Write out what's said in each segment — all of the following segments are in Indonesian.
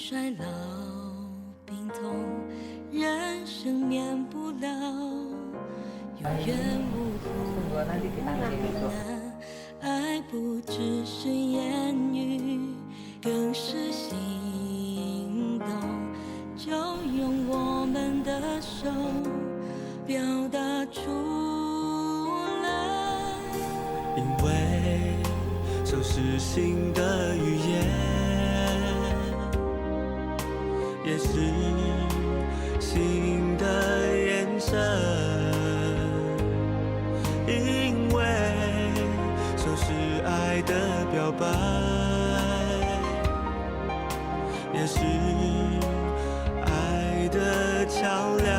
衰老，病痛，人生免不了，有缘无故，难，爱不只是言语，更是行动，就用我们的手表达出来，因为手是心的语言，也是心的眼神，因为手是爱的表白，也是爱的桥梁。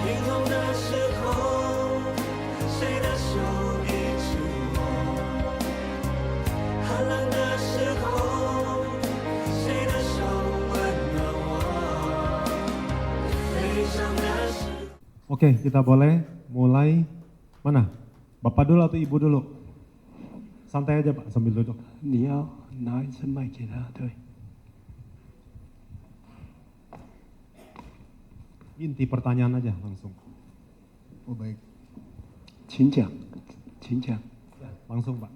冰冻的时候，谁的手一直握？寒冷的时候，谁的手温暖我？悲伤的时候。 Oke, kita boleh mulai. Mana? Bapak dulu atau ibu dulu? Santai aja Pak, sambil duduk. 你要拿一支麦给他，对。 Inti pertanyaan aja langsung. Oh baik. 请讲，请讲。 Langsung Pak.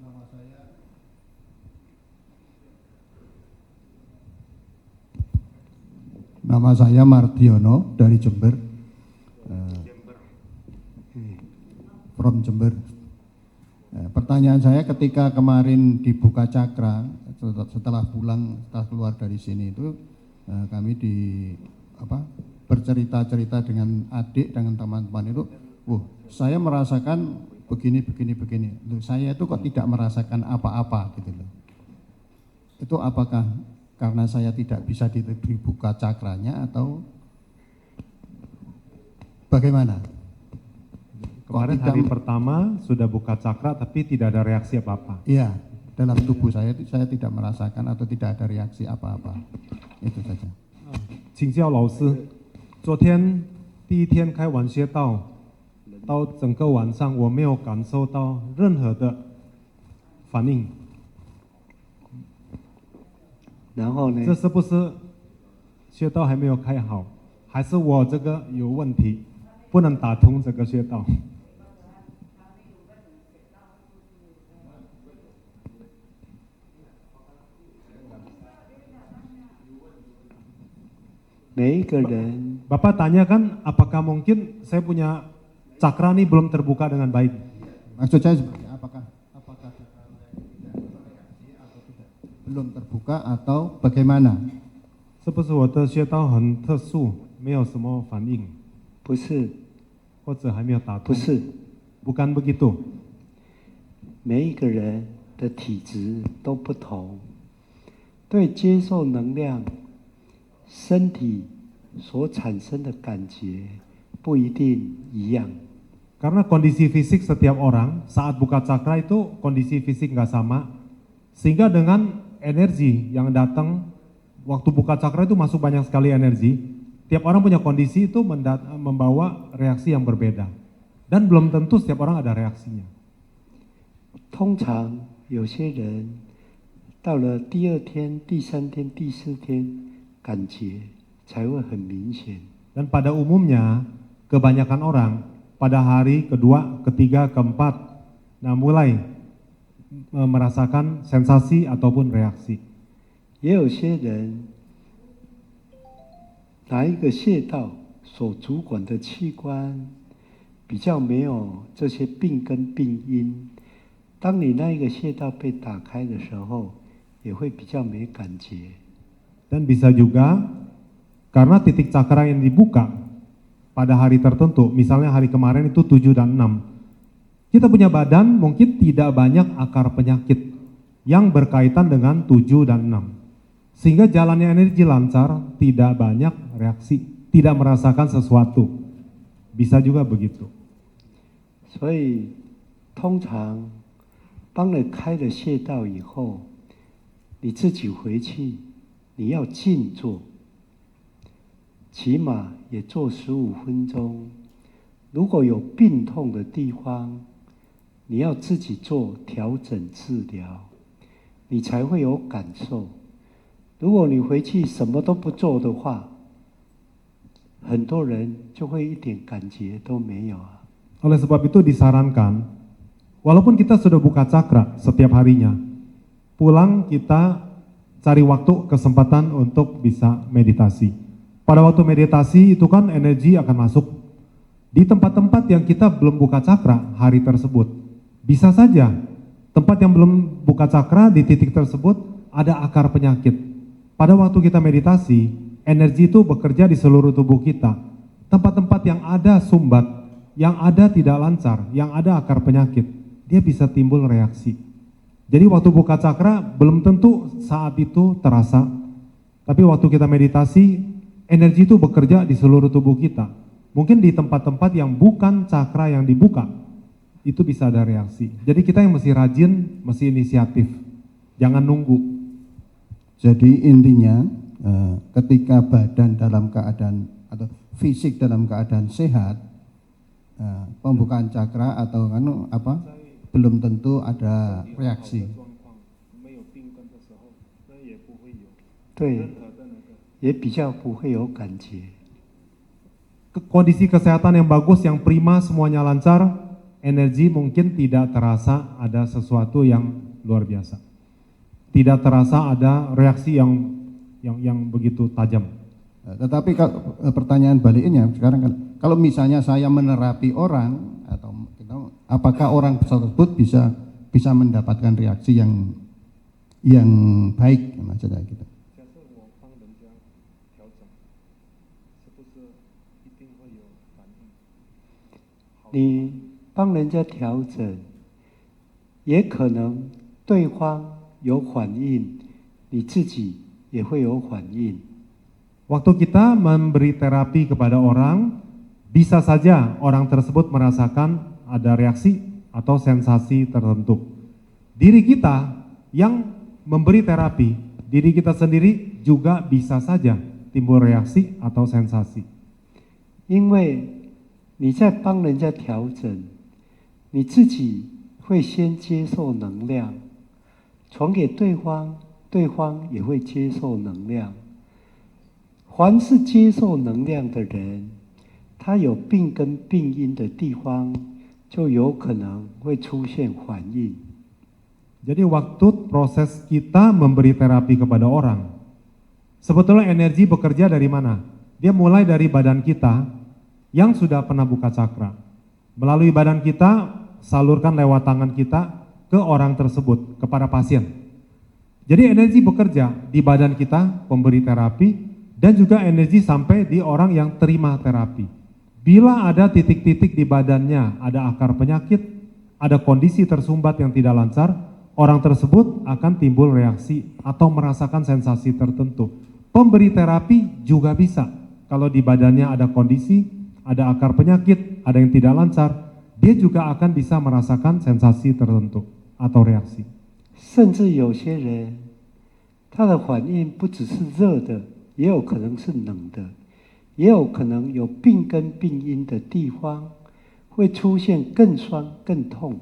Nama saya Mardiono dari Jember. From Jember. Pertanyaan saya ketika kemarin dibuka cakra setelah pulang, setelah keluar dari sini itu kami bercerita-cerita dengan adik, dengan teman-teman itu, saya merasakan begini. Loh, saya itu kok tidak merasakan apa-apa gitu loh. Itu apakah karena saya tidak bisa dibuka cakranya atau bagaimana? Kemarin hari pertama sudah buka cakra tapi tidak ada reaksi apa-apa. Iya, dalam tubuh saya tidak merasakan atau tidak ada reaksi apa-apa. Itu saja. 请教老师，昨天第一天开完穴道，到整个晚上我没有感受到任何的反应。然后呢？这是不是穴道还没有开好，还是我这个有问题，不能打通这个穴道？每一个人 Bapak tanya kan, apakah mungkin saya punya cakra ini belum terbuka dengan baik? Maksud saya seperti apakah cakra saya tidak bereaksi atau tidak belum terbuka atau bagaimana? 是不是我的穴道很特殊，没有什么反应？不是，或者还没有打通？不是， bukan begitu。每一个人的体质都不同，对接受能量，身体所产生的感觉不一定一样。 Karena kondisi fisik setiap orang saat buka cakra itu kondisi fisik nggak sama, sehingga dengan energi yang datang waktu buka cakra itu masuk banyak sekali energi. Tiap orang punya kondisi itu membawa reaksi yang berbeda, dan belum tentu setiap orang ada reaksinya. 通常有些人到了第二天、第三天、第四天，感觉才会很明显。 Dan pada umumnya kebanyakan orang pada hari kedua, ketiga, keempat, nah mulai merasakan sensasi ataupun reaksi. 也有些人哪一个穴道所主管的器官比较没有这些病根病因，当你那一个穴道被打开的时候，也会比较没感觉。 Dan bisa juga karena titik cakra yang dibuka pada hari tertentu, misalnya hari kemarin itu 7 dan 6. Kita punya badan mungkin tidak banyak akar penyakit yang berkaitan dengan 7 dan 6. Sehingga jalannya energi lancar, tidak banyak reaksi, tidak merasakan sesuatu. Bisa juga begitu. 所以通常帮你开了穴道以后，你自己回去你要静坐。 起码也做15分钟。如果有病痛的地方，你要自己做调整治疗。你才会有感受。如果你回去什么都不做的话，很多人就会一点感觉都没有啊。 Oleh sebab itu disarankan, walaupun kita sudah buka cakra setiap harinya, pulang kita cari waktu kesempatan untuk bisa meditasi. Pada waktu meditasi itu kan energi akan masuk di tempat-tempat yang kita belum buka cakra hari tersebut. Bisa saja tempat yang belum buka cakra di titik tersebut ada akar penyakit. Pada waktu kita meditasi, energi itu bekerja di seluruh tubuh kita. Tempat-tempat yang ada sumbat, yang ada tidak lancar, yang ada akar penyakit, dia bisa timbul reaksi. Jadi waktu buka cakra belum tentu saat itu terasa, tapi waktu kita meditasi, energi itu bekerja di seluruh tubuh kita. Mungkin di tempat-tempat yang bukan cakra yang dibuka, itu bisa ada reaksi. Jadi kita yang mesti rajin, mesti inisiatif, jangan nunggu. Jadi intinya ketika badan dalam keadaan atau fisik dalam keadaan sehat, pembukaan cakra atau belum tentu ada reaksi. 对，也比较不会有感觉。 Kondisi kesehatan yang bagus, yang prima, semuanya lancar, energi mungkin tidak terasa ada sesuatu yang luar biasa. Tidak terasa ada reaksi yang begitu tajam. Tetapi kalau pertanyaan baliknya sekarang kalau misalnya saya menerapi orang atau apakah orang tersebut bisa mendapatkan reaksi yang baik maksudnya gitu. 你帮人家调整，也可能对方有反应，你自己也会有反应。 Waktu kita memberi terapi kepada orang, bisa saja orang tersebut merasakan ada reaksi atau sensasi tertentu. Diri kita yang memberi terapi, diri kita sendiri juga bisa saja timbul reaksi atau sensasi. 因为你在帮人家调整，你自己会先接受能量，传给对方，对方也会接受能量。凡是接受能量的人，他有病跟病因的地方，就有可能会出现反应。 Jadi waktu proses kita memberi terapi kepada orang, sebetulnya energi bekerja dari mana? Dia mulai dari badan kita yang sudah pernah buka cakra. Melalui badan kita, salurkan lewat tangan kita ke orang tersebut, kepada pasien. Jadi energi bekerja di badan kita, pemberi terapi, dan juga energi sampai di orang yang terima terapi. Bila ada titik-titik di badannya, ada akar penyakit, ada kondisi tersumbat yang tidak lancar, orang tersebut akan timbul reaksi atau merasakan sensasi tertentu. Pemberi terapi juga bisa. Kalau di badannya ada kondisi, ada akar penyakit, ada yang tidak lancar, dia juga akan bisa merasakan sensasi tertentu atau reaksi. 甚至有些人，他的反应不只是热的，也有可能是冷的，也有可能有病跟病因的地方会出现更酸、更痛。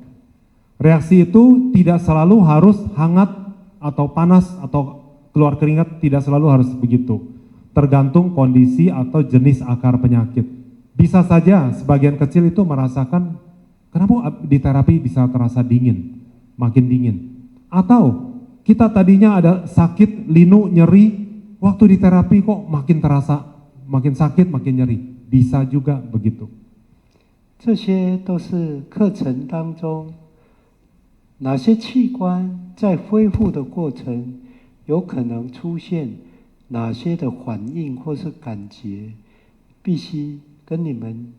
Reaksi itu tidak selalu harus hangat atau panas atau keluar keringat, tidak selalu harus begitu. Tergantung kondisi atau jenis akar penyakit. Bisa saja sebagian kecil itu merasakan, kenapa di terapi bisa terasa dingin, makin dingin. Atau kita tadinya ada sakit, linu, nyeri, waktu di terapi kok makin terasa, makin sakit, makin nyeri. Bisa juga begitu. 这些都是课程当中哪些器官在恢复的过程有可能出现哪些的反应或是感觉，必须跟你们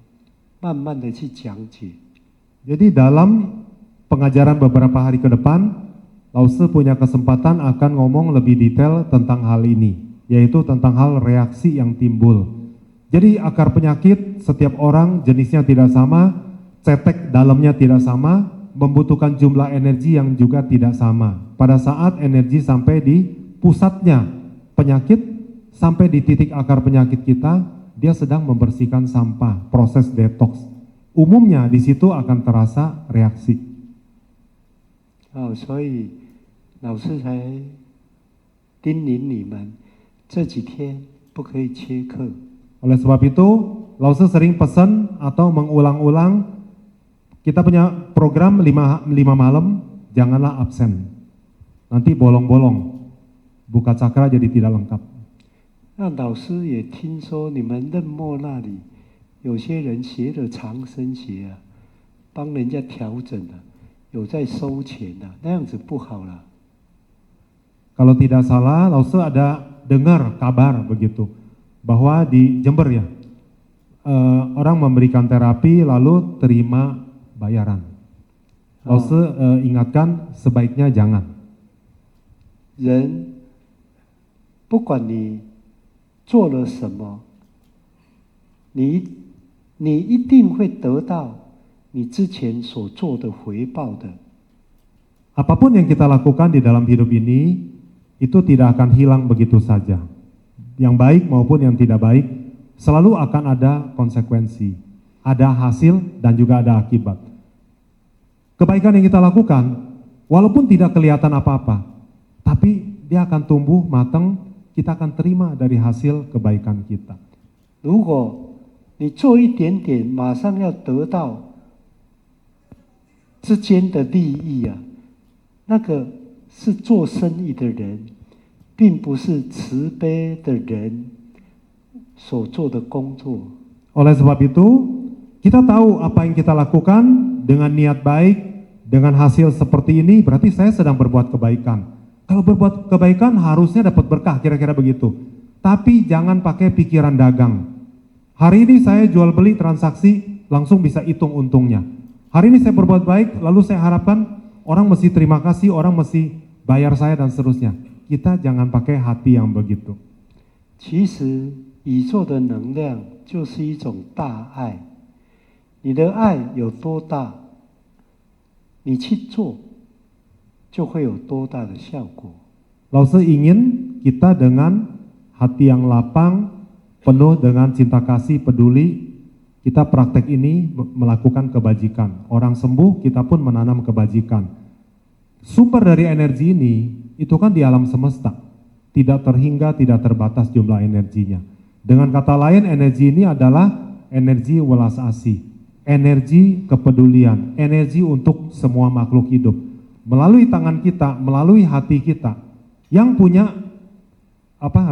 慢慢的去讲解。 Jadi dalam pengajaran beberapa hari ke depan, Lause punya kesempatan akan ngomong lebih detail tentang hal ini, yaitu tentang hal reaksi yang timbul. Jadi akar penyakit setiap orang jenisnya tidak sama, cetek dalamnya tidak sama, membutuhkan jumlah energi yang juga tidak sama. Pada saat energi sampai di pusatnya penyakit, sampai di titik akar penyakit kita, dia sedang membersihkan sampah, proses detox. Umumnya di situ akan terasa reaksi. 所以老师才叮咛你们，这几天不可以缺课。 Oleh sebab itu, Lause sering pesan atau mengulang-ulang, kita punya program 5 malam, janganlah absen. Nanti bolong-bolong, buka cakra jadi tidak lengkap. 那老师也听说你们任墨那里有些人学了长生学啊，帮人家调整啊，有在收钱啊，那样子不好啦。 Kalau tidak salah, Lause ada dengar kabar begitu, bahwa di Jember ya, orang memberikan terapi lalu terima bayaran. Lause ingatkan sebaiknya jangan. 人不管你做了什么，你一定会得到你之前所做的回报的。 Apapun yang kita lakukan di dalam hidup ini, itu tidak akan hilang begitu saja. Yang baik maupun yang tidak baik, selalu akan ada konsekuensi, ada hasil dan juga ada akibat. Kebaikan yang kita lakukan, walaupun tidak kelihatan apa-apa, tapi dia akan tumbuh matang, kita akan terima dari hasil kebaikan kita. 如果你做一点点，马上要得到之间的利益啊，那个是做生意的人，并不是慈悲的人所做的工作。 Oleh sebab itu, kita tahu apa yang kita lakukan dengan niat baik, dengan hasil seperti ini, berarti saya sedang berbuat kebaikan. Kalau berbuat kebaikan harusnya dapat berkah, kira-kira begitu. Tapi jangan pakai pikiran dagang. Hari ini saya jual beli transaksi, langsung bisa hitung untungnya. Hari ini saya berbuat baik, lalu saya harapkan orang mesti terima kasih, orang mesti bayar saya dan seterusnya. Kita jangan pakai hati yang begitu. 其实宇宙的能量就是一种大爱，你的爱有多大，你去做就会有多大的效果。 Lause ingin kita dengan hati yang lapang, penuh dengan cinta kasih, peduli, kita praktek ini melakukan kebajikan. Orang sembuh, kita pun menanam kebajikan. Sumber dari energi ini, itu kan di alam semesta. Tidak terhingga, tidak terbatas jumlah energinya. Dengan kata lain, energi ini adalah energi welas asih, energi kepedulian, energi untuk semua makhluk hidup. Melalui tangan kita, melalui hati kita, yang punya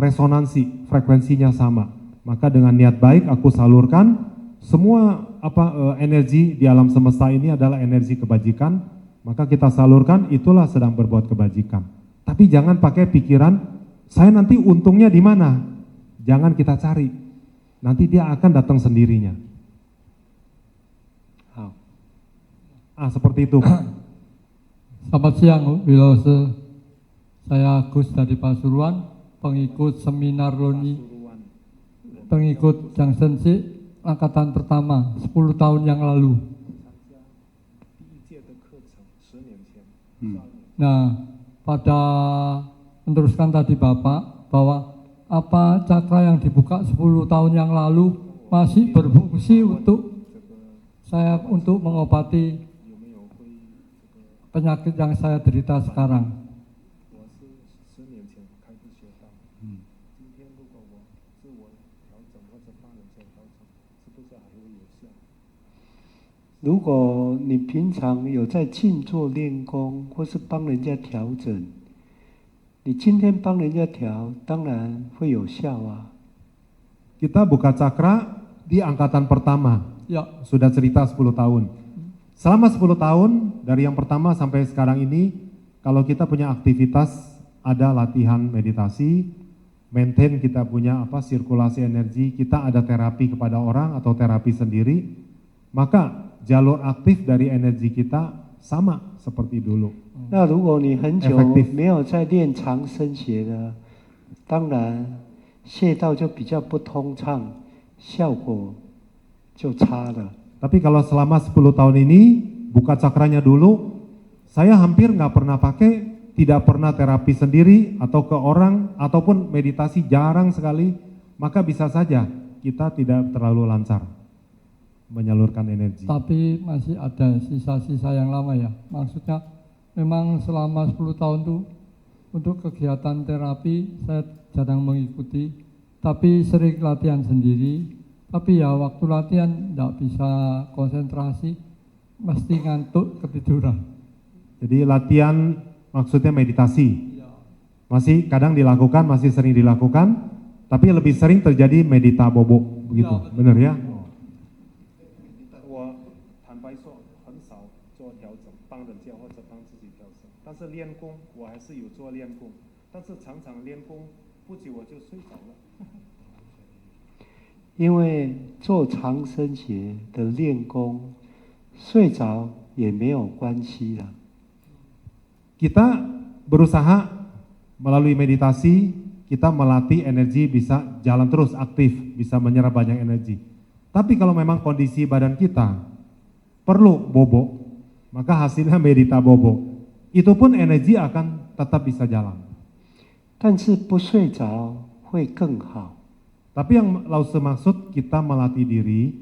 resonansi, frekuensinya sama. Maka dengan niat baik aku salurkan semua energi di alam semesta ini adalah energi kebajikan, maka kita salurkan, itulah sedang berbuat kebajikan. Tapi jangan pakai pikiran saya nanti untungnya di mana. Jangan kita cari. Nanti dia akan datang sendirinya. Seperti itu. Selamat siang, Wilose. Saya Agus dari Pasuruan, pengikut seminar Loni, pengikut Jangsen C, angkatan pertama, 10 tahun yang lalu. Nah, pada meneruskan tadi Bapak, bahwa apa cakra yang dibuka 10 tahun yang lalu masih berfungsi untuk saya untuk mengobati penyakit yang saya derita sekarang.如果你平常有在静坐练功，或是帮人家调整，你今天帮人家调，当然会有效啊。 Kita buka cakra di angkatan pertama. Ya, Sudah cerita 10 tahun. Selama 10 tahun, dari yang pertama sampai sekarang ini, kalau kita punya aktivitas, ada latihan meditasi, maintain kita punya sirkulasi energi, kita ada terapi kepada orang atau terapi sendiri, maka jalur aktif dari energi kita sama seperti dulu. 那如果你很久 Effective 没有在练长生学的，当然穴道就比较不通畅，效果就差了。 Tapi kalau selama 10 tahun ini, buka cakranya dulu, saya hampir nggak pernah pakai, tidak pernah terapi sendiri, atau ke orang, ataupun meditasi jarang sekali, maka bisa saja kita tidak terlalu lancar menyalurkan energi. tapi masih ada sisa-sisa yang lama ya. Maksudnya memang selama 10 tahun itu Untuk kegiatan terapi saya jarang mengikuti, tapi sering latihan sendiri. Tapi ya waktu latihan tidak bisa konsentrasi, mesti ngantuk ketiduran. Jadi latihan maksudnya meditasi. Masih kadang dilakukan, masih sering dilakukan, tapi lebih sering terjadi medita bobo begitu. Ya, benar ya? 我坦白说，很少做调整，帮人家或者帮自己调整。但是练功，我还是有做练功，但是常常练功不久我就睡着了。因为做长生节的练功，睡着也没有关系了。 Kita berusaha melalui meditasi, kita melatih energi bisa jalan terus aktif, bisa menyerap banyak energi. Tapi kalau memang kondisi badan kita perlu bobo, maka hasilnya medita bobo. Itu pun energi akan tetap bisa jalan. 但是不睡着会更好。 Tapi yang Lause maksud kita melatih diri,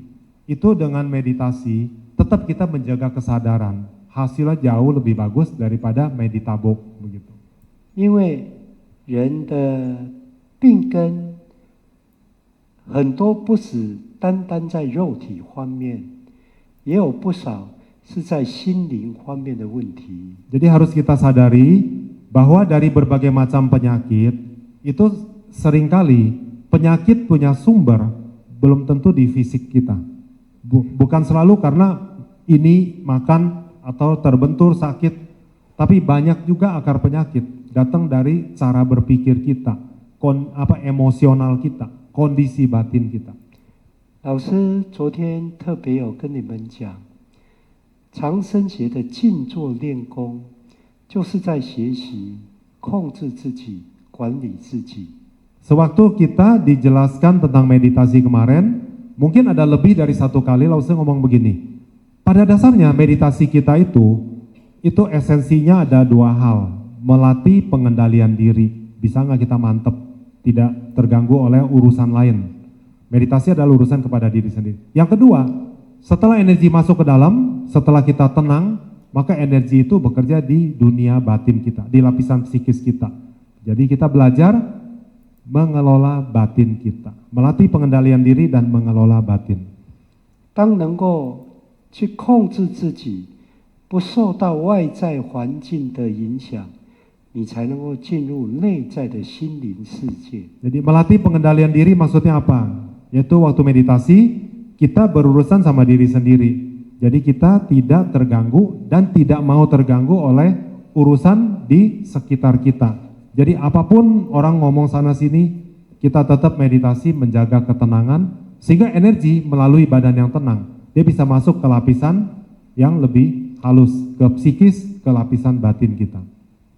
itu dengan meditasi, tetap kita menjaga kesadaran. Hasilnya jauh lebih bagus daripada meditabo begitu. 因为人的病根很多不是单单在肉体方面，也有不少是在心灵方面的问题。 Jadi harus kita sadari bahwa dari berbagai macam penyakit itu seringkali penyakit punya sumber belum tentu di fisik kita. Bukan selalu karena ini makan atau terbentur sakit, tapi banyak juga akar penyakit datang dari cara berpikir kita, emosional kita, kondisi batin kita. 老师昨天特别有跟你们讲，长生节的静坐练功，就是在学习控制自己、管理自己。 Sewaktu kita dijelaskan tentang meditasi kemarin, mungkin ada lebih dari satu kali Lause ngomong begini. Pada dasarnya meditasi kita itu esensinya ada dua hal. Melatih pengendalian diri. Bisa nggak kita mantep, tidak terganggu oleh urusan lain. Meditasi adalah urusan kepada diri sendiri. Yang kedua, setelah energi masuk ke dalam, setelah kita tenang, maka energi itu bekerja di dunia batin kita, di lapisan psikis kita. Jadi kita belajar mengelola batin kita, melatih pengendalian diri dan mengelola batin. 当能够去控制自己，不受到外在环境的影响，你才能够进入内在的心灵世界。 Jadi melatih pengendalian diri maksudnya apa? Yaitu waktu meditasi kita berurusan sama diri sendiri. Jadi kita tidak terganggu dan tidak mau terganggu oleh urusan di sekitar kita. Jadi apapun orang ngomong sana sini, kita tetap meditasi menjaga ketenangan, sehingga energi melalui badan yang tenang, dia bisa masuk ke lapisan yang lebih halus, ke psikis, ke lapisan batin kita.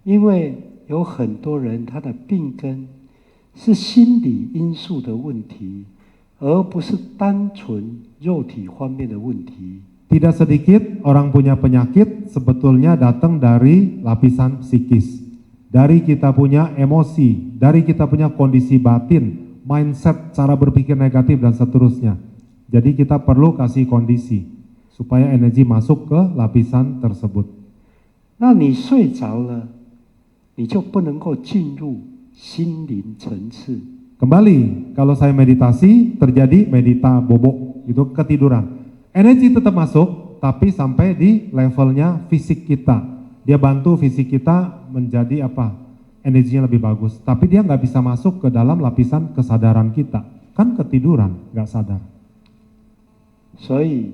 因为有很多人他的病根是心理因素的问题，而不是单纯肉体方面的问题。 Tidak sedikit orang punya penyakit sebetulnya datang dari lapisan psikis. Dari kita punya emosi, dari kita punya kondisi batin, mindset, cara berpikir negatif dan seterusnya. Jadi kita perlu kasih kondisi supaya energi masuk ke lapisan tersebut. 那你睡着了，你就不能够进入心灵层次。 Kembali, kalau saya meditasi terjadi medita bobo, itu ketiduran. Energi tetap masuk, tapi sampai di levelnya fisik kita. Dia bantu fisik kita menjadi apa? Energinya lebih bagus. Tapi dia nggak bisa masuk ke dalam lapisan kesadaran kita. Kan ketiduran, nggak sadar. 所以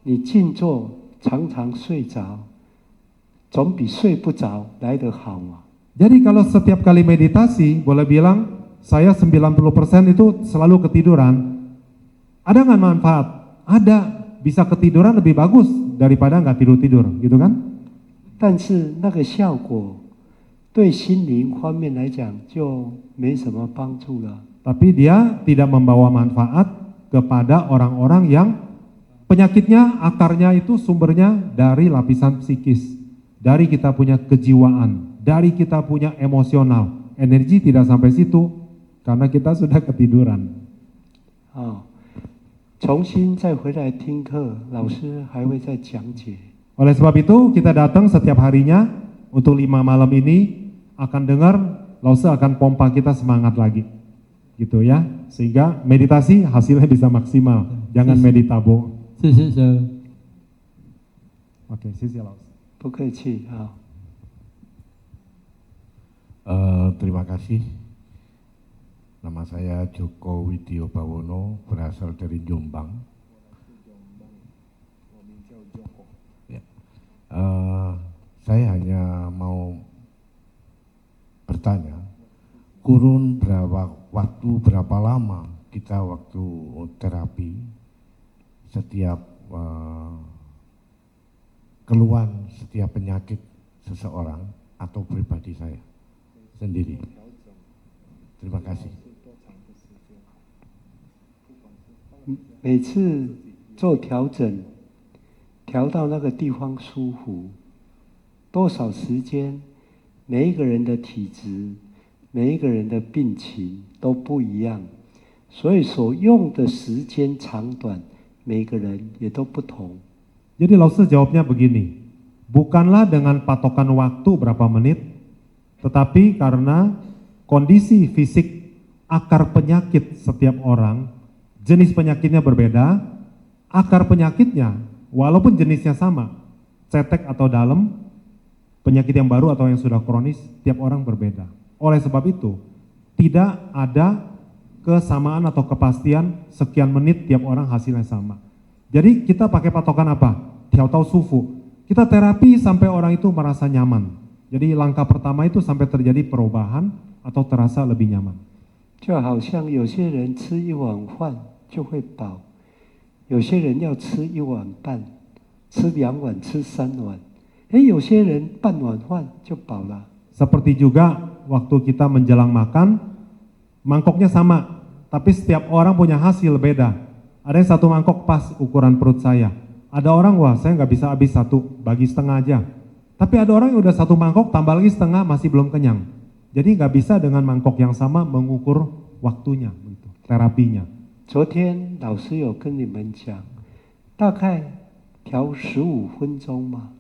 你静坐常常睡着，总比睡不着来得好嘛。 Jadi kalau setiap kali meditasi, boleh bilang saya 90% itu selalu ketiduran. Ada nggak manfaat? Ada. Bisa ketiduran lebih bagus daripada nggak tidur-tidur, gitu kan? 但是那个效果对心灵方面来讲就没什么帮助了。 Tapi dia tidak membawa manfaat kepada orang-orang yang penyakitnya, akarnya itu sumbernya dari lapisan psikis. Dari kita punya kejiwaan, dari kita punya emosional. Energi tidak sampai situ karena kita sudah ketiduran. 重新再回来听课，老师还会再讲解。 Oleh sebab itu kita datang setiap harinya untuk 5 malam ini akan dengar, Lause akan pompa kita semangat lagi. Gitu ya. Sehingga meditasi hasilnya bisa maksimal. Jangan meditabo. 谢谢小。 Oke, sisi Lause. 不客气啊。 Terima kasih. Nama saya Joko Widyo Bawono, berasal dari Jombang. Ya. Saya hanya mau bertanya, kurun berapa lama kita waktu terapi setiap keluhan setiap penyakit seseorang atau pribadi saya sendiri. Terima kasih. 每次做调整，调到那个地方舒服，多少时间？每一个人的体质、每一个人的病情都不一样，所以所用的时间长短，每个人也都不同。 Jadi Lause jawabnya begini, bukanlah dengan patokan waktu berapa menit, tetapi karena kondisi fisik akar penyakit setiap orang, jenis penyakitnya berbeda, akar penyakitnya walaupun jenisnya sama, cetek atau dalam, penyakit yang baru atau yang sudah kronis, tiap orang berbeda. Oleh sebab itu, tidak ada kesamaan atau kepastian sekian menit tiap orang hasilnya sama. Jadi kita pakai patokan apa? Tiao-tao sufu. Kita terapi sampai orang itu merasa nyaman. Jadi langkah pertama itu sampai terjadi perubahan atau terasa lebih nyaman. 就好像有些人吃一碗饭就会饱，有些人要吃1碗半，吃2碗，吃3碗，有些人半碗饭就饱了。 Seperti juga waktu kita menjelang makan, mangkoknya sama, tapi setiap orang punya hasil beda. Ada yang satu mangkok pas ukuran perut saya. Ada orang, wah saya nggak bisa habis satu, bagi setengah aja. Tapi ada orang yang udah satu mangkok, tambah lagi setengah masih belum kenyang. Jadi nggak bisa dengan mangkok yang sama mengukur waktunya, gitu, terapinya. 昨天老师有跟你们讲，大概调15分钟嘛，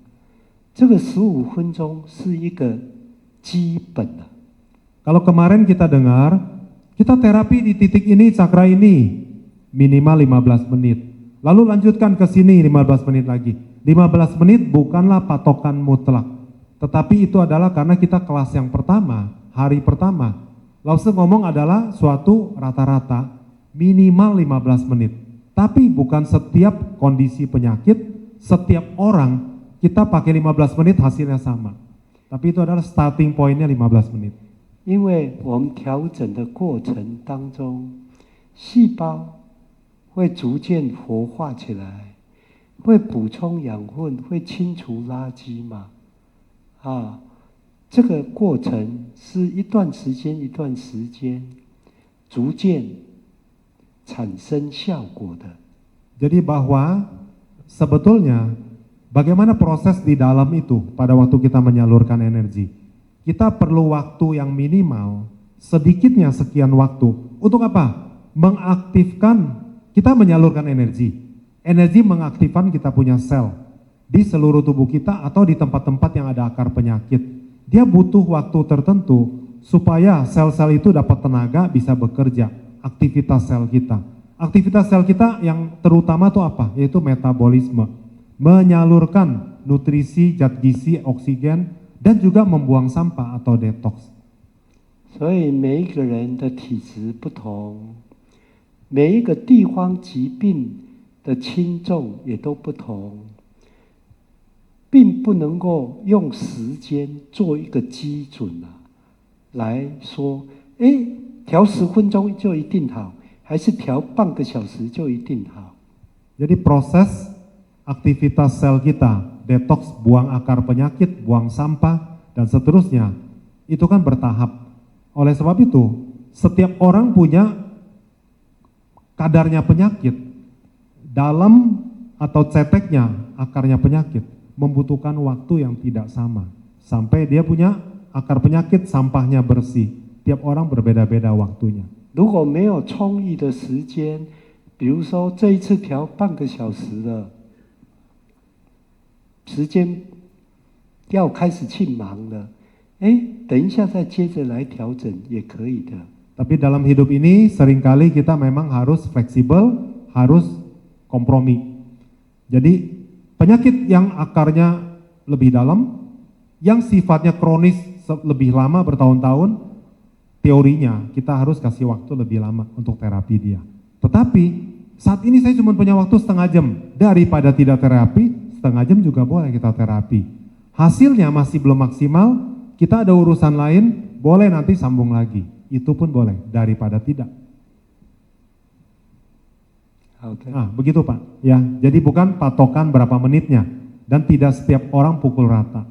这个15分钟是一个基本的。 Kalau kemarin kita dengar, kita terapi di titik ini, cakra ini, minimal 15 menit. Lalu lanjutkan ke sini 15 menit lagi. 15 menit bukanlah patokan mutlak. Tetapi itu adalah karena kita kelas yang pertama, hari pertama. Lause ngomong adalah suatu rata-rata minimal 15 menit. Tapi bukan setiap kondisi penyakit, setiap orang kita pakai 15 menit hasilnya sama. Tapi itu adalah starting point-nya 15 menit. 因为我们调整的过程当中，细胞会逐渐活化起来，会补充养分，会清除垃圾嘛。这个过程是一段时间，逐渐产生效果的。 Jadi bahwa sebetulnya bagaimana proses di dalam itu pada waktu kita menyalurkan energi. Kita perlu waktu yang minimal, sedikitnya sekian waktu. Untuk apa? Mengaktifkan, kita menyalurkan energi. Energi mengaktifkan kita punya sel di seluruh tubuh kita atau di tempat-tempat yang ada akar penyakit. Dia butuh waktu tertentu supaya sel-sel itu dapat tenaga bisa bekerja, aktivitas sel kita. Aktivitas sel kita yang terutama itu apa? Yaitu metabolisme. Menyalurkan nutrisi, zat gizi, oksigen, dan juga membuang sampah atau detox. 所以每一个人的体质不同，每一个地方疾病的轻重也都不同，并不能够用时间做一个基准来说，调10分钟就一定好，还是调半个小时就一定好。 Jadi proses aktivitas sel kita, detox, buang akar penyakit, buang sampah, dan seterusnya, itu kan bertahap. Oleh sebab itu, setiap orang punya kadarnya penyakit. Dalam atau ceteknya, akarnya penyakit, membutuhkan waktu yang tidak sama. Sampai dia punya akar penyakit, sampahnya bersih. Tiap orang berbeda-beda waktunya. 如果没有充裕的时间，比如说这一次调半个小时了，时间要开始去忙了，等一下再接着来调整也可以的。 Tapi dalam hidup ini seringkali kita memang harus fleksibel, harus kompromi. Jadi penyakit yang akarnya lebih dalam, yang sifatnya kronis lebih lama bertahun-tahun, teorinya kita harus kasih waktu lebih lama untuk terapi dia. Tetapi saat ini saya cuma punya waktu setengah jam, daripada tidak terapi, setengah jam juga boleh kita terapi. Hasilnya masih belum maksimal, kita ada urusan lain, boleh nanti sambung lagi. Itu pun boleh, daripada tidak. Nah, begitu Pak. Ya, jadi bukan patokan berapa menitnya, dan tidak setiap orang pukul rata.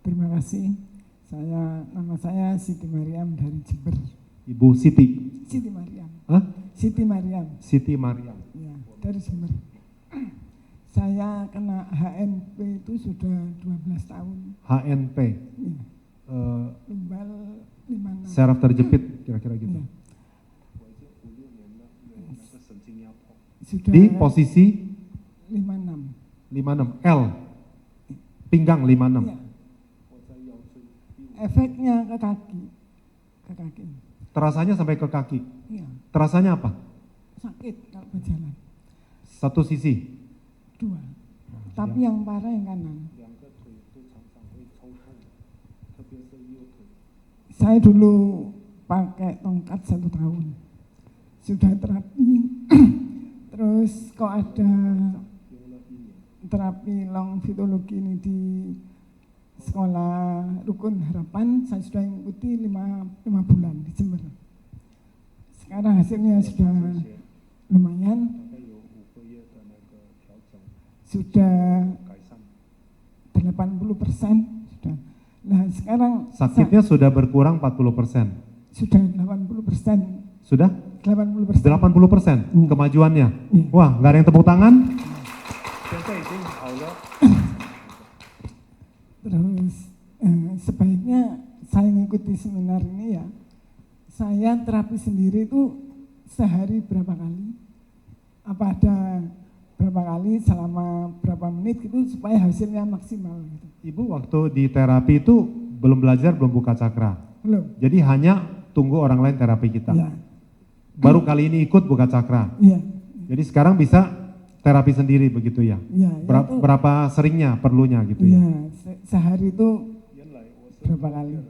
Terima kasih. Nama saya Siti Mariam dari Jember. Ibu Siti. Siti Mariam. Hah? Siti Mariam. Siti Mariam. Ya, dari Jember. Saya kena HNP itu sudah 12 tahun. HNP. Ya. Lumbal 56. Saraf terjepit, kira-kira gitu. Ya. Sudah Di posisi 56. 56 L. Pinggang 56. Ya. Efeknya ke kaki. Ke kaki. Terasanya sampai ke kaki. Ya. Terasanya apa? Sakit kalau berjalan. Satu sisi. 2. Tapi yang parah yang kanan. Saya dulu pakai tongkat 1 tahun. Sudah terapi. Terus kok ada terapi long fitologi ini di sekolah Rukun Harapan, saya sudah mengikuti 5 bulan di Jember. Sekarang hasilnya sudah lumayan. Sudah 80% sudah. Nah sekarang sakitnya sudah berkurang 40%. Sudah 80%. Sudah? 80%. 80% kemajuannya. Wah, nggak ada yang tepuk tangan? Terus sebaiknya saya mengikuti seminar ini ya. Saya terapi sendiri itu sehari berapa kali? Apa ada berapa kali selama berapa menit gitu supaya hasilnya maksimal gitu. Ibu waktu di terapi itu belum belajar, belum buka cakra? Belum. Jadi hanya tunggu orang lain terapi kita? Ya. Baru kali ini ikut buka cakra? Iya. Jadi sekarang bisa terapi sendiri begitu ya? Iya. Berapa seringnya perlunya gitu ya? Iya, sehari itu berapa kali?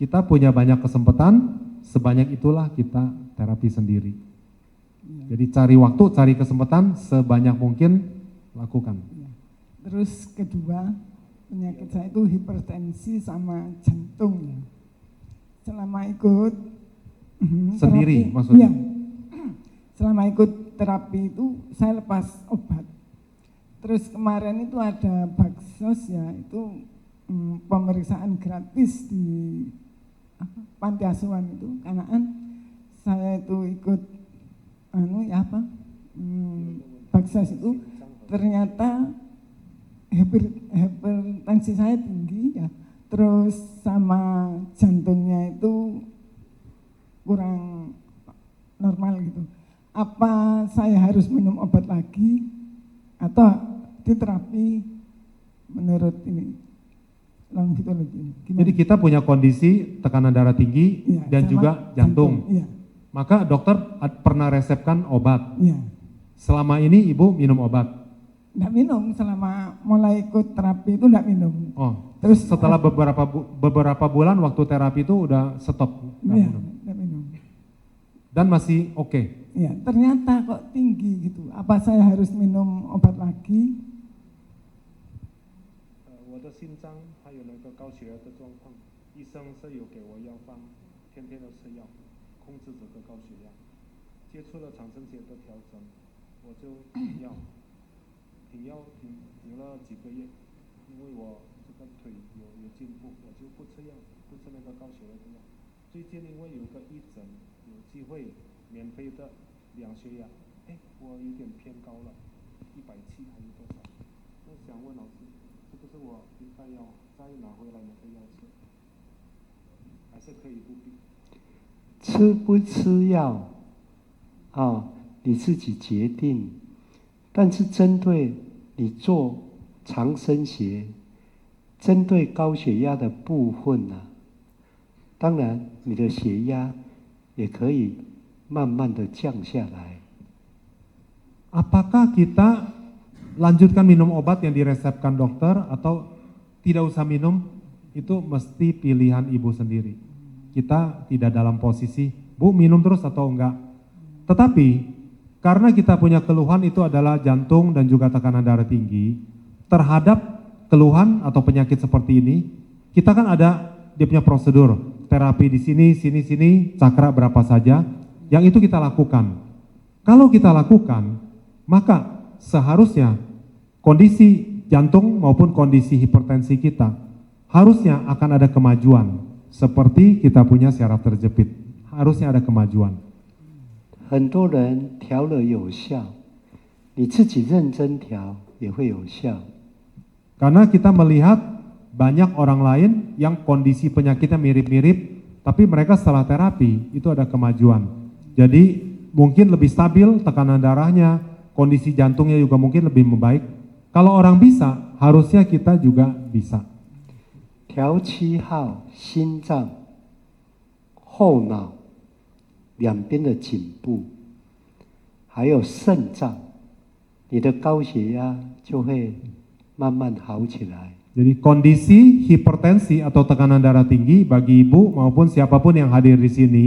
Kita punya banyak kesempatan, sebanyak itulah kita terapi sendiri. Jadi cari waktu, cari kesempatan, sebanyak mungkin lakukan. Terus kedua, penyakit saya itu hipertensi sama jantung ya. Selama ikut sendiri terapi, maksudnya? Iya. Selama ikut terapi itu saya lepas obat. Terus kemarin itu ada baksos ya, itu pemeriksaan gratis di panti asuhan itu, Kanaan. Saya itu ikut baksos itu, ternyata hipertensi saya tinggi ya, terus sama jantungnya itu kurang normal gitu. Apa saya harus minum obat lagi atau diterapi menurut ini longitudinal ini? Jadi kita punya kondisi tekanan darah tinggi ya, dan juga jantung. Ya. Maka dokter pernah resepkan obat. Ya. Selama ini ibu minum obat? Enggak minum, selama mulai ikut terapi itu enggak minum. Oh, terus setelah beberapa bulan waktu terapi itu udah stop? Iya, enggak minum. Dan masih oke? Ya, ternyata kok tinggi gitu. Apa saya harus minum obat lagi? 我的心脏还有那个高血压的状况，医生是有给我药方，天天都吃药，控制这个高血压。接触了长生节的调整，我就停药停了几个月，因为我这个腿有进步，我就不吃药，不吃那个高血压的药。最近因为有个义诊，有机会免费的量血压，我有点偏高了， 170还是多少？那想问老师，是不是我应该要再拿回来那个药吃，还是可以不必？吃不吃药啊，你自己决定。但是针对你做长生学，针对高血压的部分呢，当然你的血压也可以慢慢的降下来。Apakah kita lanjutkan minum obat yang diresepkan dokter atau tidak usah minum? Itu mesti pilihan ibu sendiri. Kita tidak dalam posisi, Bu minum terus atau enggak. Tetapi karena kita punya keluhan itu adalah jantung dan juga tekanan darah tinggi, terhadap keluhan atau penyakit seperti ini, kita kan ada dia punya prosedur, terapi di sini, sini, cakra berapa saja, yang itu kita lakukan. Kalau kita lakukan, maka seharusnya kondisi jantung maupun kondisi hipertensi kita harusnya akan ada kemajuan, seperti kita punya syaraf terjepit, harusnya ada kemajuan. 很多人调了有效，你自己认真调也会有效。 Karena kita melihat banyak orang lain yang kondisi penyakitnya mirip-mirip, tapi mereka setelah terapi itu ada kemajuan. Jadi mungkin lebih stabil tekanan darahnya, kondisi jantungnya juga mungkin lebih membaik. Kalau orang bisa, harusnya kita juga bisa. 调7号心脏、后脑两边的颈部，还有肾脏，你的高血压就会慢慢好起来。 Jadi kondisi hipertensi atau tekanan darah tinggi bagi ibu maupun siapapun yang hadir di sini,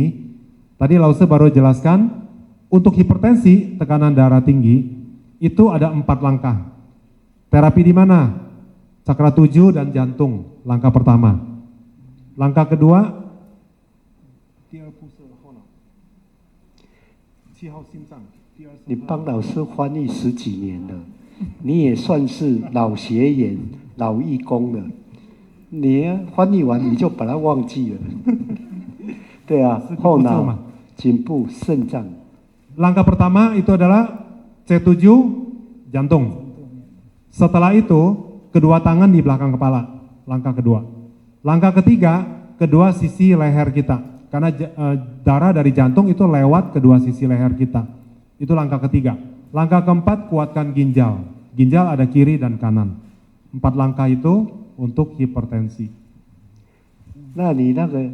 tadi Lause baru jelaskan, untuk hipertensi tekanan darah tinggi itu ada 4 langkah. Terapi di mana? Cakra 7 dan jantung, langkah pertama. Langkah kedua, 你帮老师翻译10几年了，你也算是老学员、老义工了。你翻译完你就把它忘记了。对啊，后脑、颈部、肾脏。 Langkah pertama itu adalah C7 jantung. Setelah itu kedua tangan di belakang kepala. Langkah kedua. Langkah ketiga kedua sisi leher kita. Karena darah dari jantung itu lewat kedua sisi leher kita. Itu langkah ketiga. Langkah keempat kuatkan ginjal. Ginjal ada kiri dan kanan. 4 langkah itu untuk hipertensi. 那你那个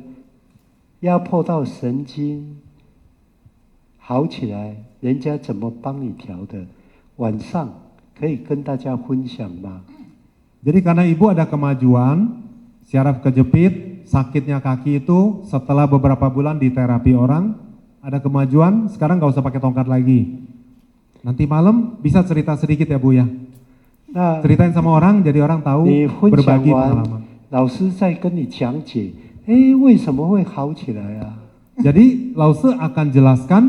压迫到神经好起来，人家怎么帮你调的？晚上可以跟大家分享吗？ Jadi karena ibu ada kemajuan, syaraf kejepit, sakitnya kaki itu setelah beberapa bulan di terapi orang, ada kemajuan, sekarang nggak usah pakai tongkat lagi. Nanti malam bisa cerita sedikit ya Bu ya. Nah, ceritain sama orang, jadi orang tahu berbagi pengalaman. 老师在跟你讲解，为什么会好起来啊？ Jadi Lause akan jelaskan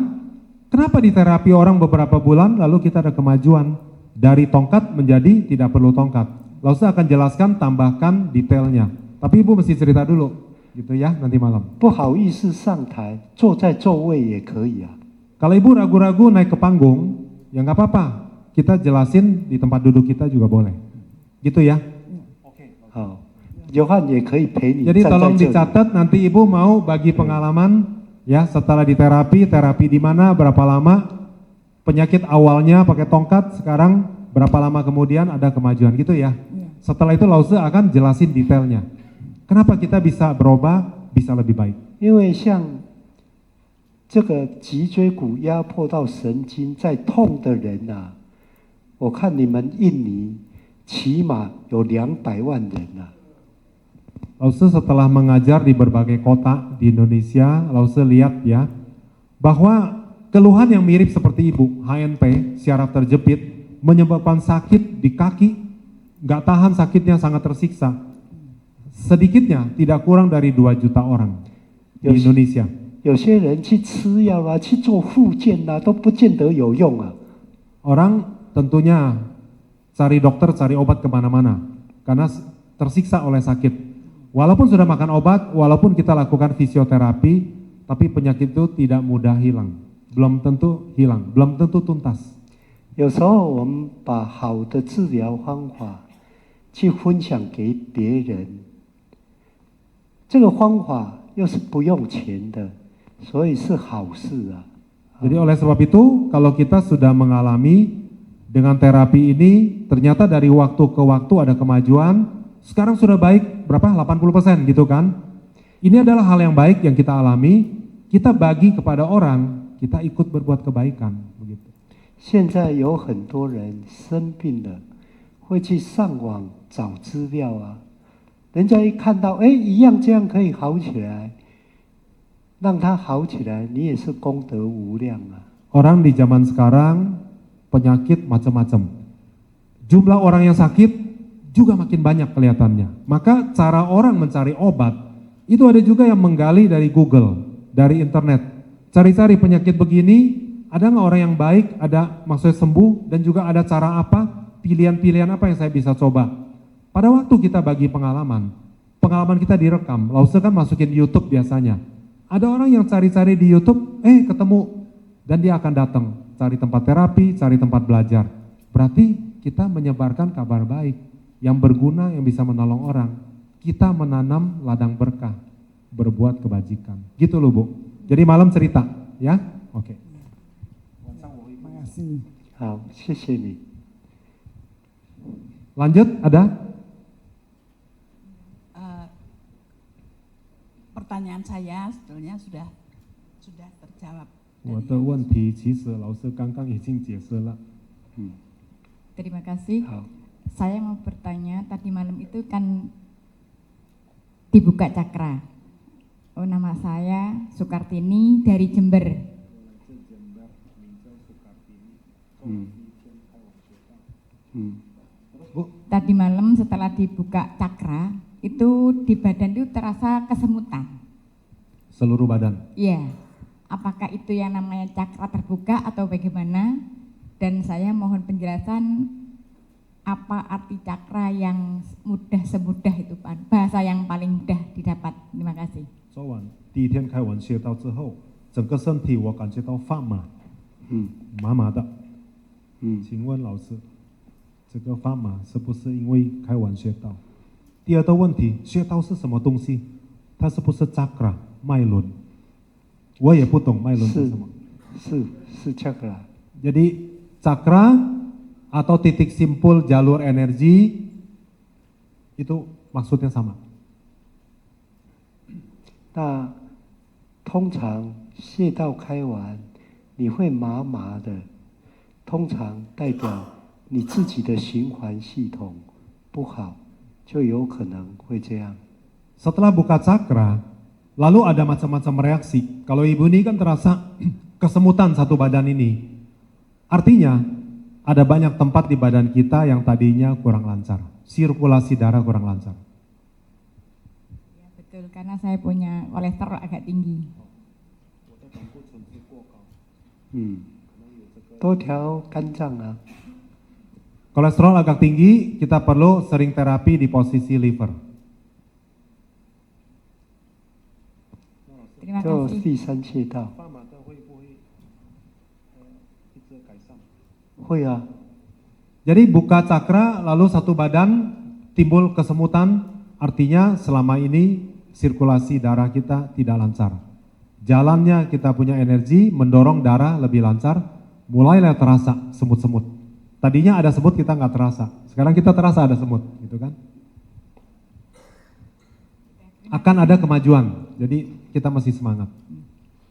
kenapa di terapi orang beberapa bulan lalu kita ada kemajuan dari tongkat menjadi tidak perlu tongkat. Lause akan jelaskan, tambahkan detailnya. Tapi ibu mesti cerita dulu, gitu ya nanti malam. 不好意思上台，坐在座位也可以啊。 Kalau ibu ragu-ragu naik ke panggung, ya nggak apa-apa. Kita jelasin di tempat duduk kita juga boleh. Gitu ya.好，Johan也可以陪你。 Jadi tolong dicatat nanti ibu mau bagi pengalaman ya setelah diterapi, terapi di mana, berapa lama, penyakit awalnya pakai tongkat, sekarang berapa lama kemudian ada kemajuan gitu ya. Setelah itu Lause akan jelasin detailnya. Kenapa kita bisa berubah, bisa lebih baik. 因为像这个脊椎骨压迫到神经在痛的人啊，我看你们印尼起码有200万人啊。 Lause setelah mengajar di berbagai kota di Indonesia, Lause lihat ya, bahwa keluhan yang mirip seperti ibu, HNP, syaraf terjepit, menyebabkan sakit di kaki, nggak tahan sakitnya sangat tersiksa. Sedikitnya tidak kurang dari 2 juta orang di Indonesia. 有些人去吃药啦，去做复健啦，都不见得有用啊。 Orang tentunya cari dokter, cari obat kemana-mana, karena tersiksa oleh sakit. Walaupun sudah makan obat, walaupun kita lakukan fisioterapi, tapi penyakit itu tidak mudah hilang. Belum tentu hilang, belum tentu tuntas. 有时候我们把好的治疗方法去分享给别人，这个方法又是不用钱的，所以是好事啊。 Jadi oleh sebab itu, kalau kita sudah mengalami dengan terapi ini, ternyata dari waktu ke waktu ada kemajuan, sekarang sudah baik berapa? 80% gitu kan? Ini adalah hal yang baik yang kita alami, kita bagi kepada orang, kita ikut berbuat kebaikan, begitu. 现在有很多人生病了，会去上网找资料啊，人家一看到，哎，一样这样可以好起来。 让他好起来，你也是功德无量啊。 Orang di zaman sekarang penyakit macam-macam. Jumlah orang yang sakit juga makin banyak kelihatannya. Maka cara orang mencari obat itu ada juga yang menggali dari Google, dari internet. Cari-cari penyakit begini, ada nggak orang yang baik, ada maksudnya sembuh, dan juga ada cara apa, pilihan-pilihan apa yang saya bisa coba. Pada waktu kita bagi pengalaman kita direkam, Lause kan masukin YouTube biasanya. Ada orang yang cari-cari di YouTube, ketemu, dan dia akan datang, cari tempat terapi, cari tempat belajar. Berarti kita menyebarkan kabar baik, yang berguna, yang bisa menolong orang. Kita menanam ladang berkah, berbuat kebajikan. Gitu loh Bu. Jadi malam cerita, ya? Oke. Terima kasih. 好，谢谢你。 Lanjut, ada? Pertanyaan saya sebetulnya sudah terjawab. 我的问题其实老师刚刚已经解释了。 Terima kasih. Saya mau bertanya, tadi malam itu kan dibuka cakra. Oh, nama saya Sukartini dari Jember. Tadi malam setelah dibuka cakra, itu di badan itu terasa kesemutan. Seluruh badan? Iya. Apakah itu yang namanya cakra terbuka atau bagaimana? Dan saya mohon penjelasan apa arti cakra yang mudah semudah itu Pak? Bahasa yang paling mudah didapat. Terima kasih. 昨晚第一天开完穴道之后，整个身体我感觉到发麻，麻麻的。请问老师，这个发麻是不是因为开完穴道？第二个问题，穴道是什么东西？它是不是 chakra 脉轮？我也不懂脉轮是什么。是 chakra。 Jadi chakra atau titik simpul jalur energi itu maksudnya sama. 那通常穴道开完，你会麻麻的，通常代表你自己的循环系统不好，就有可能会这样。 Setelah buka cakra, lalu ada macam-macam reaksi. Kalau ibu ini kan terasa kesemutan satu badan ini. Artinya ada banyak tempat di badan kita yang tadinya kurang lancar. Sirkulasi darah kurang lancar. Ya, betul, karena saya punya kolesterol agak tinggi. 多条肝脏啊。 Kolesterol agak tinggi, kita perlu sering terapi di posisi liver. Terima 就 kasih. 第三穴道。会啊。 Jadi buka cakra lalu satu badan timbul kesemutan, artinya selama ini sirkulasi darah kita tidak lancar. Jalannya kita punya energi mendorong darah lebih lancar, mulailah terasa semut-semut. Tadinya ada semut kita nggak terasa, sekarang kita terasa ada semut, gitu kan? Akan ada kemajuan, jadi kita masih semangat.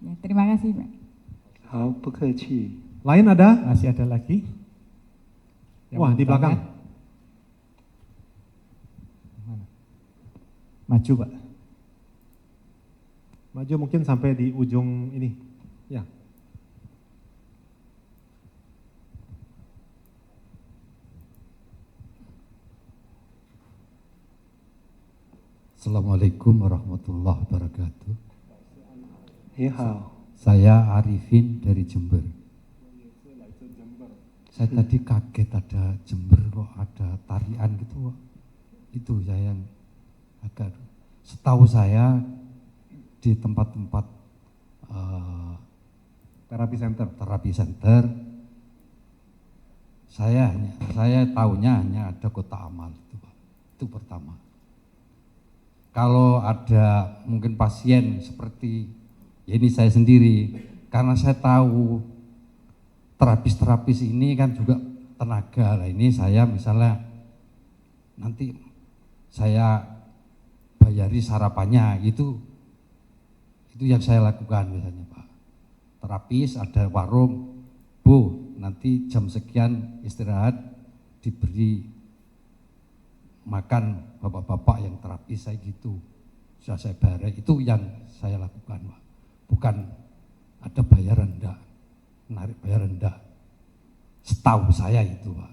Ya, terima kasih Pak. 好，不客气。 Lain ada? Masih ada lagi? Wah, di belakang. Maju Pak. Maju mungkin sampai di ujung ini. Ya. Assalamualaikum warahmatullahi wabarakatuh. 你好。 Saya Arifin dari Jember. Saya tadi kaget ada Jember kok ada tarian gitu. Itu saya yang agak. Setahu saya di tempat-tempat terapi center Saya tahunya hanya ada kotak amal itu, Pak. Itu pertama. Kalau ada mungkin pasien seperti ya ini saya sendiri, karena saya tahu terapis ini kan juga tenaga lah. Ini saya misalnya nanti saya bayari sarapannya, itu yang saya lakukan biasanya, Pak. Terapis ada warung, Bu, nanti jam sekian istirahat diberi makan bapak-bapak yang terapis, saya gitu. Sudah saya bayar, itu yang saya lakukan, Pak. Bukan ada bayaran enggak, menarik bayaran enggak. Setahu saya itu, Pak,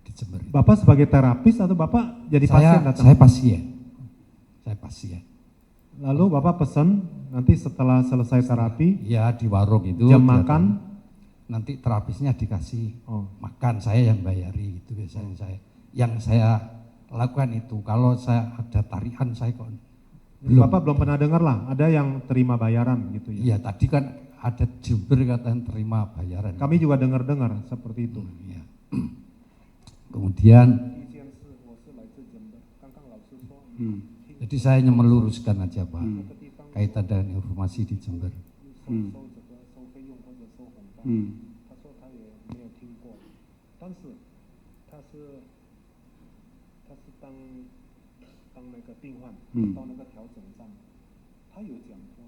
di Jember. Bapak sebagai terapis atau Bapak jadi pasien datang? Saya pasien. Saya pasien. Lalu Bapak pesan nanti setelah selesai terapi? Ya di warung itu. Jam makan? Nanti terapisnya dikasih makan, saya yang bayari itu biasanya yang saya lakukan itu. Kalau saya ada tarian saya kok belum. Bapak belum pernah dengar lah ada yang terima bayaran gitu ya? Iya tadi kan ada Jember katanya terima bayaran. Kami juga dengar seperti itu. Ya. Kemudian jadi saya hanya meluruskan aja, Pak, kaitan dengan informasi di Jember. 他说他也没有听过，但是他是当那个病患，到那个调整站，他有讲过，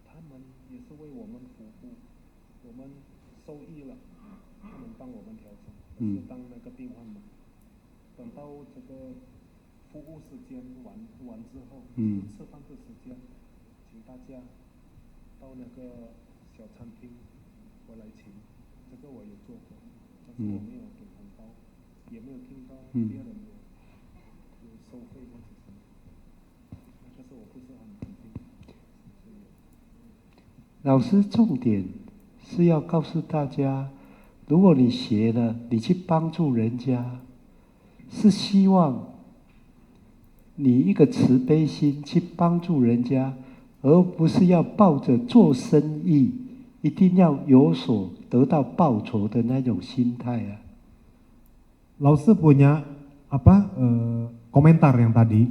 他们也是为我们服务，我们受益了，他们帮我们调整，是当那个病患嘛，等到这个服务时间完之后，吃饭的时间，请大家到那个小餐厅。 我来请，这个我也做过，但是我没有给红包，也没有听到别人有收费或者什么，可是我不是很肯定。老师重点是要告诉大家，如果你学了，你去帮助人家，是希望你一个慈悲心去帮助人家，而不是要抱着做生意。 一定要有所得到报酬的那种心态啊。老师punya komentar yang tadi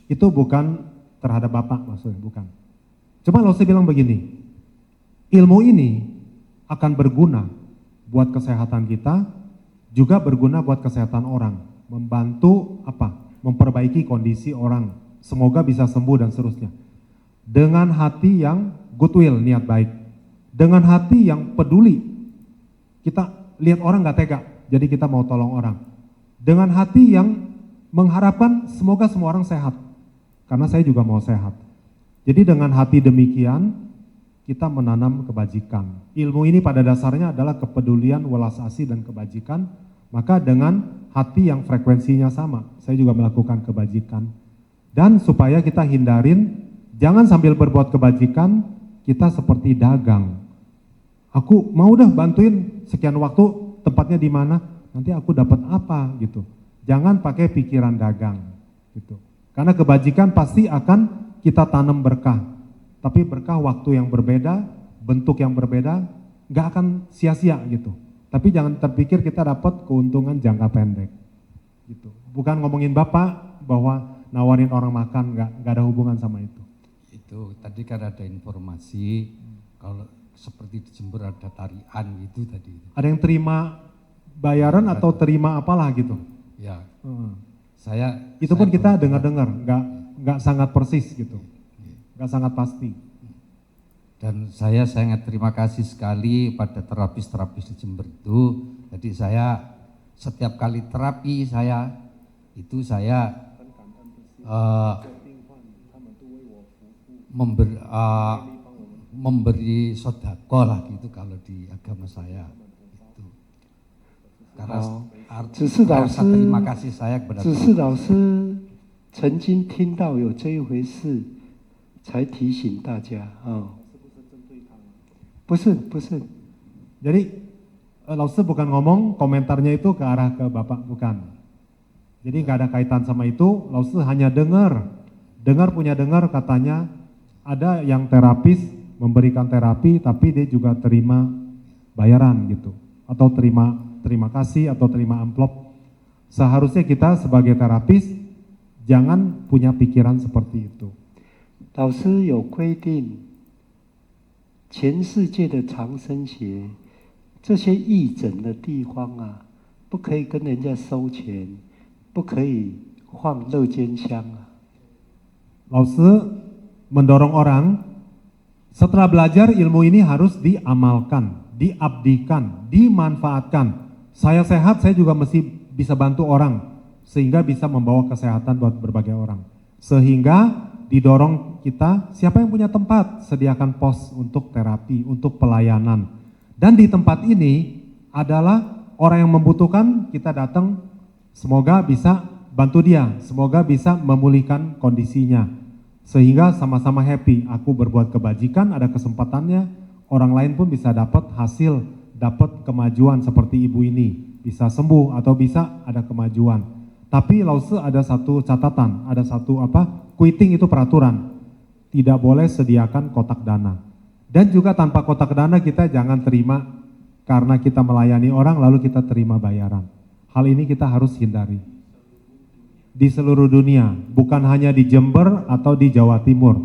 itu bukan terhadap Bapak maksudnya, bukan. Cuma Laus bilang begini, ilmu ini akan berguna buat kesehatan kita, juga berguna buat kesehatan orang, membantu memperbaiki kondisi orang, semoga bisa sembuh dan seterusnya. Dengan hati yang goodwill, niat baik. Dengan hati yang peduli, kita lihat orang gak tega, jadi kita mau tolong orang. Dengan hati yang mengharapkan semoga semua orang sehat, karena saya juga mau sehat. Jadi dengan hati demikian, kita menanam kebajikan. Ilmu ini pada dasarnya adalah kepedulian, welas asih dan kebajikan, maka dengan hati yang frekuensinya sama, saya juga melakukan kebajikan. Dan supaya kita hindarin, jangan sambil berbuat kebajikan, kita seperti dagang. Aku mau dah bantuin sekian waktu, tempatnya di mana, nanti aku dapat apa gitu. Jangan pakai pikiran dagang gitu. Karena kebajikan pasti akan kita tanam berkah. Tapi berkah waktu yang berbeda, bentuk yang berbeda, nggak akan sia-sia gitu. Tapi jangan terpikir kita dapat keuntungan jangka pendek gitu. Bukan ngomongin Bapak bahwa nawarin orang makan, nggak ada hubungan sama itu. Itu tadi kan ada informasi kalau seperti di Jember ada tarian gitu tadi. Ada yang terima bayaran atau terima apalah gitu? Ya. Itu pun kita dengar-dengar, nggak sangat persis gitu, nggak sangat pasti. Dan saya sangat terima kasih sekali pada terapis-terapis di Jember itu. Jadi saya setiap kali terapi saya memberi sodako lah gitu kalau di agama saya itu. Karena terima kasih saya kepada 只是老师曾经听到有这一回事，才提醒大家啊。不是。Jadi Laus bukan ngomong komentarnya itu ke arah ke Bapak, bukan. Jadi nggak ada kaitan sama itu. Laus hanya dengar katanya ada yang terapis memberikan terapi tapi dia juga terima bayaran gitu atau terima terima kasih atau terima amplop. Seharusnya kita sebagai terapis jangan punya pikiran seperti itu. 老师有规定，全世界的长生学这些义诊的地方啊，不可以跟人家收钱，不可以放乐捐箱啊。老师mendorong orang setelah belajar ilmu ini harus diamalkan, diabdikan, dimanfaatkan. Saya sehat, saya juga mesti bisa bantu orang sehingga bisa membawa kesehatan buat berbagai orang. Sehingga didorong kita, siapa yang punya tempat, sediakan pos untuk terapi, untuk pelayanan. Dan di tempat ini adalah orang yang membutuhkan, kita datang, semoga bisa bantu dia, semoga bisa memulihkan kondisinya. Sehingga sama-sama happy, aku berbuat kebajikan, ada kesempatannya, orang lain pun bisa dapat hasil, dapat kemajuan seperti ibu ini, bisa sembuh atau bisa ada kemajuan. Tapi Lause ada satu catatan, ada satu quitting itu peraturan, tidak boleh sediakan kotak dana. Dan juga tanpa kotak dana kita jangan terima karena kita melayani orang lalu kita terima bayaran. Hal ini kita harus hindari. Di seluruh dunia, bukan hanya di Jember atau di Jawa Timur,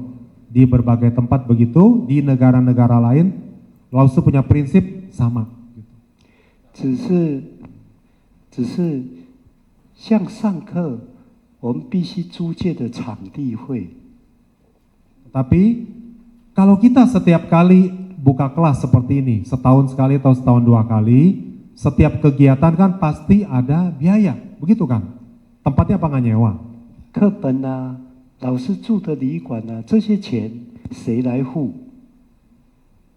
di berbagai tempat begitu, di negara-negara lain, Lause punya prinsip sama. 只是像上课，我们必须租借的场地费。 Tapi kalau kita setiap kali buka kelas seperti ini, setahun sekali atau setahun 2 kali, setiap kegiatan kan pasti ada biaya, begitu kan? Tempatnya apa nggak nyewa? 课本啊，老师住的旅馆啊，这些钱谁来付？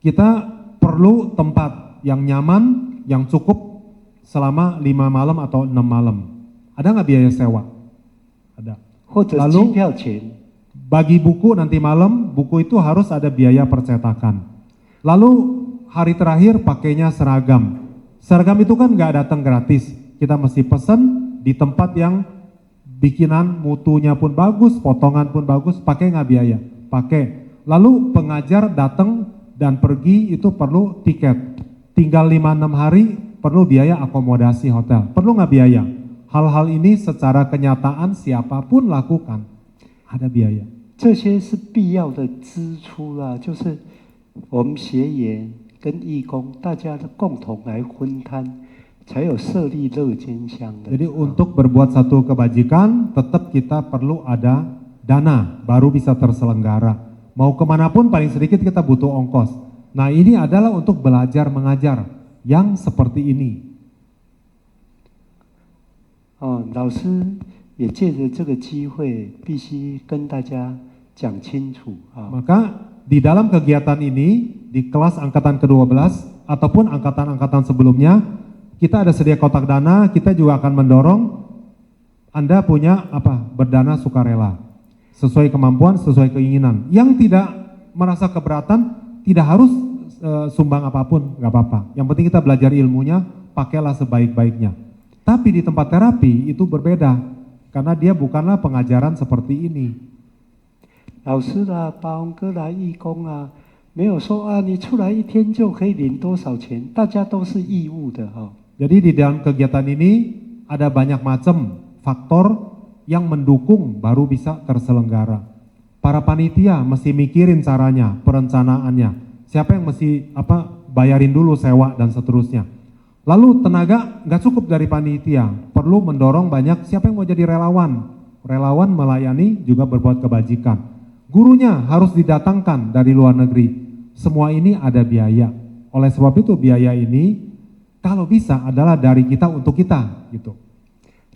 Kita perlu tempat yang nyaman, yang cukup selama 5 malam atau 6 malam. Ada nggak biaya sewa? Ada. 或者机票钱？ Bagi buku nanti malam, buku itu harus ada biaya percetakan. Lalu hari terakhir pakainya seragam. Seragam itu kan nggak datang gratis. Kita mesti pesan di tempat yang bikinan mutunya pun bagus, potongan pun bagus, pakai nggak biaya? Pakai. Lalu pengajar datang dan pergi itu perlu tiket. Tinggal 5-6 hari perlu biaya akomodasi hotel. Perlu nggak biaya? Hal-hal ini secara kenyataan siapapun lakukan, ada biaya. 这些是必要的支出啦，就是我们学员跟义工大家的共同来分摊，才有设立乐捐箱的。 Jadi untuk berbuat satu kebajikan, tetap kita perlu ada dana, baru bisa terselenggara. Mau kemanapun paling sedikit kita butuh ongkos. Nah ini adalah untuk belajar mengajar yang seperti ini. 老师也借着这个机会，必须跟大家讲清楚啊。 Maka di dalam kegiatan ini, di kelas angkatan ke-12 ataupun angkatan-angkatan sebelumnya, kita ada sedia kotak dana, kita juga akan mendorong Anda punya berdana sukarela. Sesuai kemampuan, sesuai keinginan. Yang tidak merasa keberatan, tidak harus sumbang apapun, nggak apa-apa. Yang penting kita belajar ilmunya, pakailah sebaik-baiknya. Tapi di tempat terapi itu berbeda, karena dia bukanlah pengajaran seperti ini. 老师啦，包哥啦，义工啊，没有说啊，你出来1天就可以领多少钱，大家都是义务的哈。 Jadi di dalam kegiatan ini ada banyak macam faktor yang mendukung baru bisa terselenggara. Para panitia mesti mikirin caranya, perencanaannya. Siapa yang mesti bayarin dulu sewa dan seterusnya. Lalu tenaga nggak cukup dari panitia, perlu mendorong banyak siapa yang mau jadi relawan. Relawan melayani juga berbuat kebajikan. Gurunya harus didatangkan dari luar negeri. Semua ini ada biaya. Oleh sebab itu biaya ini kalau bisa adalah dari kita untuk kita gitu.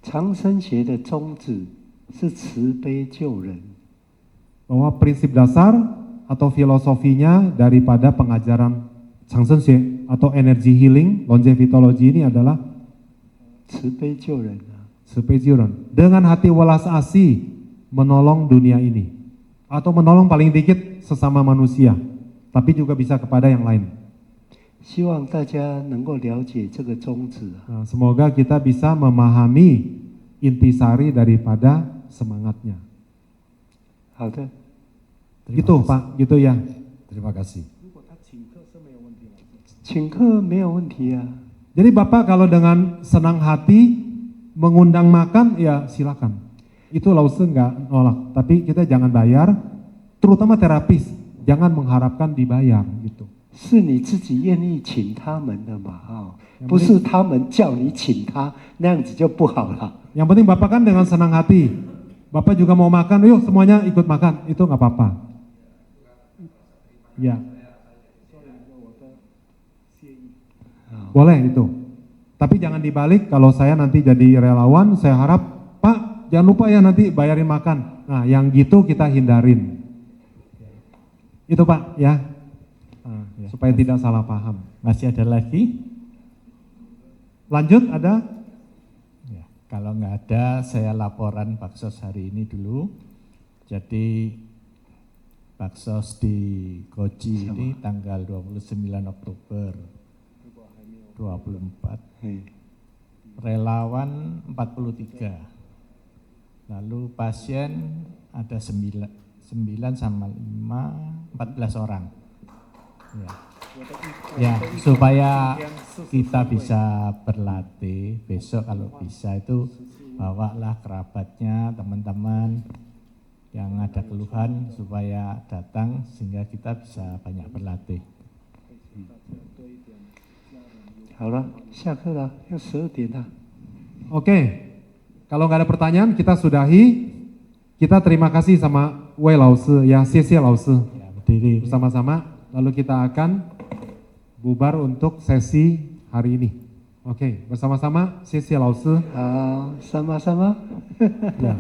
长生学的宗旨是慈悲救人。 Bahwa prinsip dasar atau filosofinya daripada pengajaran Changshengxue atau energy healing, longevitology ini adalah 慈悲救人啊。 dengan hati welas asih menolong dunia ini atau menolong paling dikit sesama manusia, tapi juga bisa kepada yang lain. 希望大家能够了解这个宗旨。 Nah, semoga kita bisa memahami intisari daripada semangatnya. 好的， Gitu Pak, gitu ya. Terima kasih. 请客没有问题啊。Jadi Bapak kalau dengan senang hati mengundang makan, ya silakan. Itu Lause nggak nolak, tapi kita jangan bayar, terutama terapis, jangan mengharapkan dibayar gitu. 是你自己愿意请他们的嘛，不是他们叫你请他，那样子就不好了。 Yang penting Bapak kan dengan senang hati, Bapak juga mau makan, yuk semuanya ikut makan, itu nggak apa-apa. Ya, boleh itu. Tapi jangan dibalik, kalau saya nanti jadi relawan, saya harap, Pak jangan lupa ya nanti bayarin makan. Nah yang gitu kita hindarin. Itu Pak ya, supaya tidak salah paham. Masih ada lagi? Lanjut ada? Ya, kalau nggak ada, saya laporan Baksos hari ini dulu. Jadi Baksos di Koji ini tanggal 29 Oktober 24. Relawan 43. Lalu pasien ada 9 sama 5, 14 orang. Ya. Ya, supaya kita bisa berlatih besok kalau bisa itu bawalah kerabatnya, teman-teman yang ada keluhan supaya datang sehingga kita bisa banyak berlatih. 好了，下课了，要12点了。 Oke, kalau nggak ada pertanyaan kita sudahi. Kita terima kasih sama Wei Lause ya, Xie Lause. Ya, berdiri bersama-sama. Lalu kita akan bubar untuk sesi hari ini. Oke, bersama-sama Xie Lause. 好，sama-sama。Ya.